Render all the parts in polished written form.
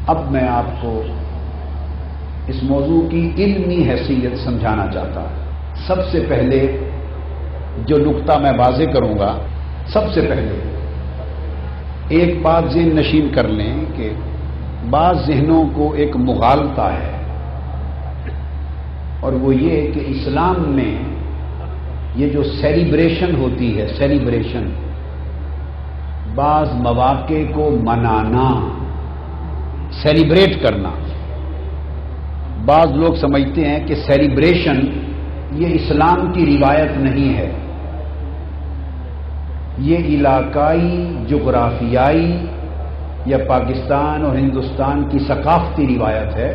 اب میں آپ کو اس موضوع کی علمی حیثیت سمجھانا چاہتا ہوں۔ سب سے پہلے جو نقطہ میں واضح کروں گا، سب سے پہلے ایک بات ذہن نشین کر لیں کہ بعض ذہنوں کو ایک مغالطہ ہے، اور وہ یہ کہ اسلام میں یہ جو سیلیبریشن ہوتی ہے، سیلیبریشن، بعض مواقع کو منانا، سیلیبریٹ کرنا، بعض لوگ سمجھتے ہیں کہ سیلیبریشن یہ اسلام کی روایت نہیں ہے، یہ علاقائی، جغرافیائی یا پاکستان اور ہندوستان کی ثقافتی روایت ہے۔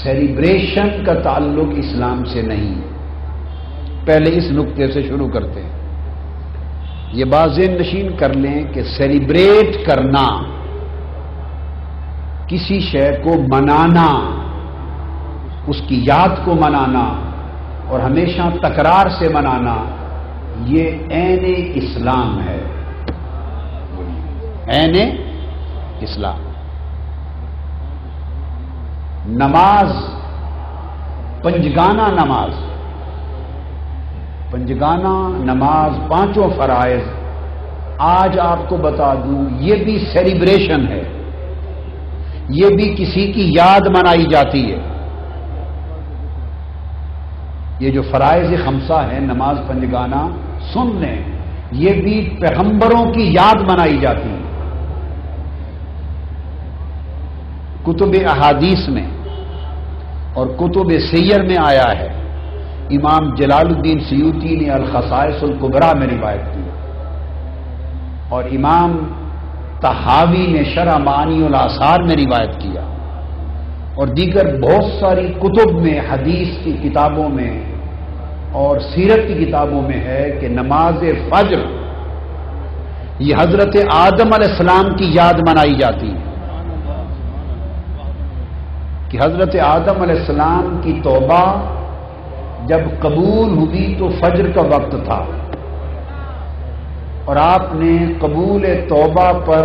سیلیبریشن کا تعلق اسلام سے نہیں۔ پہلے اس نقطے سے شروع کرتے ہیں۔ یہ بات ذہن نشین کر لیں کہ سیلیبریٹ کرنا، کسی شے کو منانا، اس کی یاد کو منانا اور ہمیشہ تکرار سے منانا، یہ عین اسلام ہے، عین اسلام۔ نماز، پنجگانہ نماز، پنجگانہ نماز، پانچوں فرائض، آج آپ کو بتا دوں یہ بھی سیلیبریشن ہے، یہ بھی کسی کی یاد منائی جاتی ہے۔ یہ جو فرائض خمسہ ہے، نماز، پنجگانہ، سن لیں، یہ بھی پیغمبروں کی یاد منائی جاتی ہے۔ کتب احادیث میں اور کتب سیر میں آیا ہے، امام جلال الدین سیوطی نے الخصائص الکبریٰ میں روایت کی، اور امام طحاوی نے شرح معانی الآثار میں روایت کیا، اور دیگر بہت ساری کتب میں، حدیث کی کتابوں میں اور سیرت کی کتابوں میں ہے کہ نماز فجر یہ حضرت آدم علیہ السلام کی یاد منائی جاتی ہے، کہ حضرت آدم علیہ السلام کی توبہ جب قبول ہوئی تو فجر کا وقت تھا، اور آپ نے قبول توبہ پر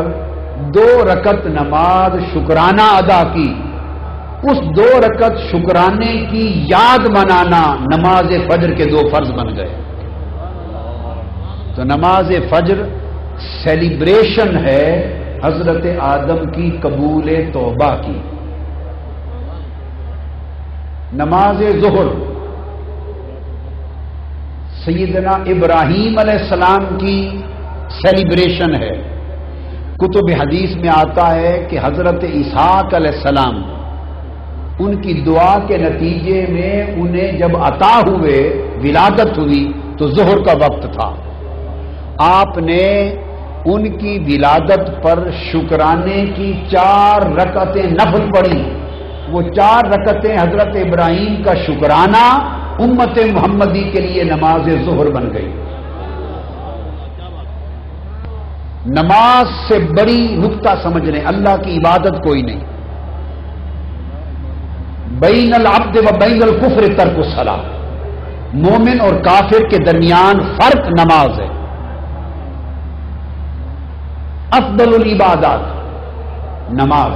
2 رکعت نماز شکرانہ ادا کی۔ اس 2 رکعت شکرانے کی یاد منانا نماز فجر کے 2 فرض بن گئے۔ تو نماز فجر سیلیبریشن ہے حضرت آدم کی قبول توبہ کی۔ نماز ظہر سیدنا ابراہیم علیہ السلام کی سیلیبریشن ہے۔ کتب حدیث میں آتا ہے کہ حضرت اسحاق علیہ السلام، ان کی دعا کے نتیجے میں انہیں جب عطا ہوئے، ولادت ہوئی، تو ظہر کا وقت تھا۔ آپ نے ان کی ولادت پر شکرانے کی 4 رکعتیں نفل پڑھی۔ وہ 4 رکعتیں حضرت ابراہیم کا شکرانہ امت محمدی کے لیے نماز ظہر بن گئی۔ نماز سے بڑی نقطہ سمجھ لیں، اللہ کی عبادت کوئی نہیں۔ بین العبد و بین الکفر ترک الصلاۃ، مومن اور کافر کے درمیان فرق نماز ہے۔ افضل العبادات نماز،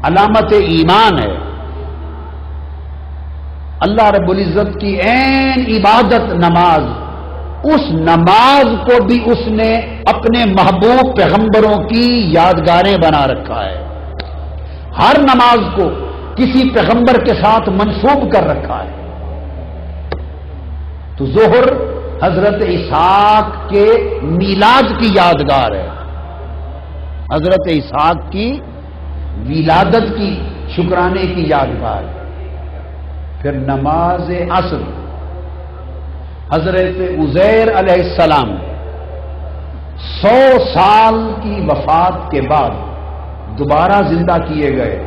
علامت ایمان ہے۔ اللہ رب العزت کی عین عبادت نماز، اس نماز کو بھی اس نے اپنے محبوب پیغمبروں کی یادگاریں بنا رکھا ہے۔ ہر نماز کو کسی پیغمبر کے ساتھ منسوب کر رکھا ہے۔ تو ظہر حضرت اسحاق کے میلاد کی یادگار ہے، حضرت اسحاق کی ولادت کی شکرانے کی یادگار۔ پھر نماز عصر، حضرت عزیر علیہ السلام 100 سال کی وفات کے بعد دوبارہ زندہ کیے گئے،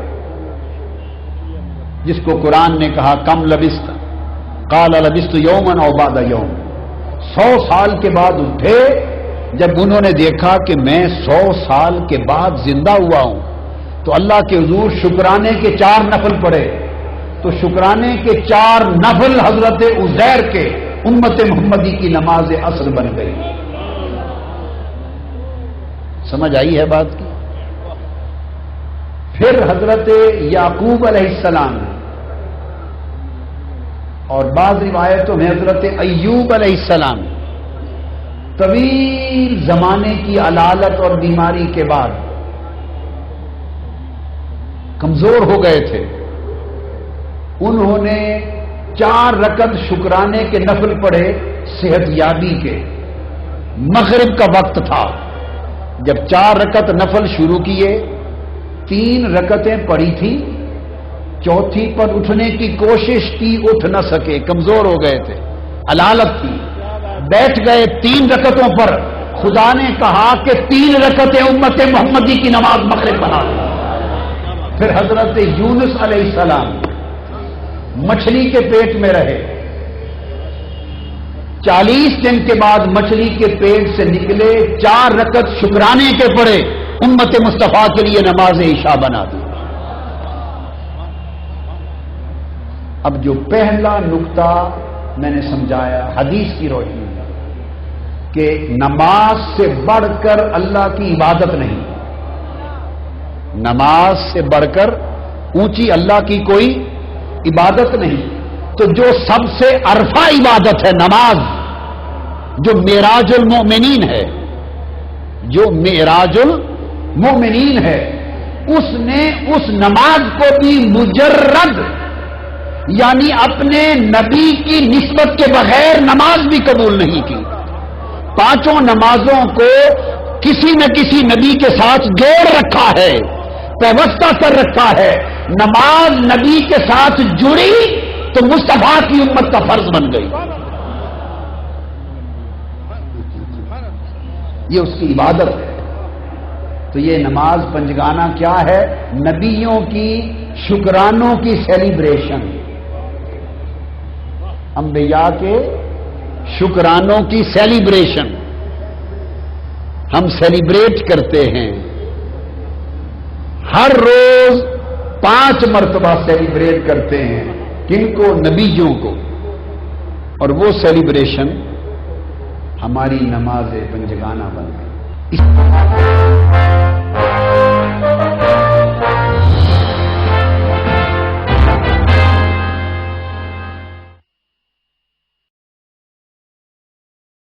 جس کو قرآن نے کہا کم لبست، قال لبست یوما او بعد یوم۔ 100 سال کے بعد اٹھے، جب انہوں نے دیکھا کہ میں 100 سال کے بعد زندہ ہوا ہوں، تو اللہ کے حضور شکرانے کے 4 نفل پڑھے، تو شکرانے کے 4 نفل حضرت عزیر کے امت محمدی کی نماز عصر بن گئی۔ سمجھ آئی ہے بات کی؟ پھر حضرت یعقوب علیہ السلام اور بعض روایتوں میں حضرت ایوب علیہ السلام طویل زمانے کی علالت اور بیماری کے بعد کمزور ہو گئے تھے. انہوں نے 4 رکعت شکرانے کے نفل پڑھے صحت یابی کے. مغرب کا وقت تھا. جب 4 رکعت نفل شروع کیے 3 رکعتیں پڑھی تھی، چوتھی پر اٹھنے کی کوشش کی، اٹھ نہ سکے، کمزور ہو گئے تھے، علالت تھی. بیٹھ گئے 3 رکعتوں پر. خدا نے کہا کہ 3 رکعتیں امت محمدی کی نماز مغرب بنا دو. پھر حضرت یونس علیہ السلام مچھلی کے پیٹ میں رہے. 40 دن کے بعد مچھلی کے پیٹ سے نکلے، 4 رکعت شکرانے کے پڑھے، امت مصطفیٰ کے لیے نماز عشاء بنا دی. اب جو پہلا نقطہ میں نے سمجھایا حدیث کی روشنی میں کہ نماز سے بڑھ کر اللہ کی عبادت نہیں، نماز سے بڑھ کر اونچی اللہ کی کوئی عبادت نہیں. تو جو سب سے عرفہ عبادت ہے نماز، جو معراج المؤمنین ہے، جو معراج المؤمنین ہے، اس نے اس نماز کو بھی مجرد یعنی اپنے نبی کی نسبت کے بغیر نماز بھی قبول نہیں کی. 5 نمازوں کو کسی نہ کسی نبی کے ساتھ جوڑ رکھا ہے، پیوستہ کر رکھا ہے. نماز نبی کے ساتھ جڑی تو مصطفیٰ کی امت کا فرض بن گئی. یہ اس کی عبادت ہے. تو یہ نماز پنجگانہ کیا ہے؟ نبیوں کی شکرانوں کی سیلیبریشن، انبیاء کے شکرانوں کی سیلیبریشن ہم سیلیبریٹ کرتے ہیں. ہر روز 5 مرتبہ سیلیبریٹ کرتے ہیں. کن کو؟ نبیوں کو. اور وہ سیلیبریشن ہماری نماز پنجگانہ بن گئی.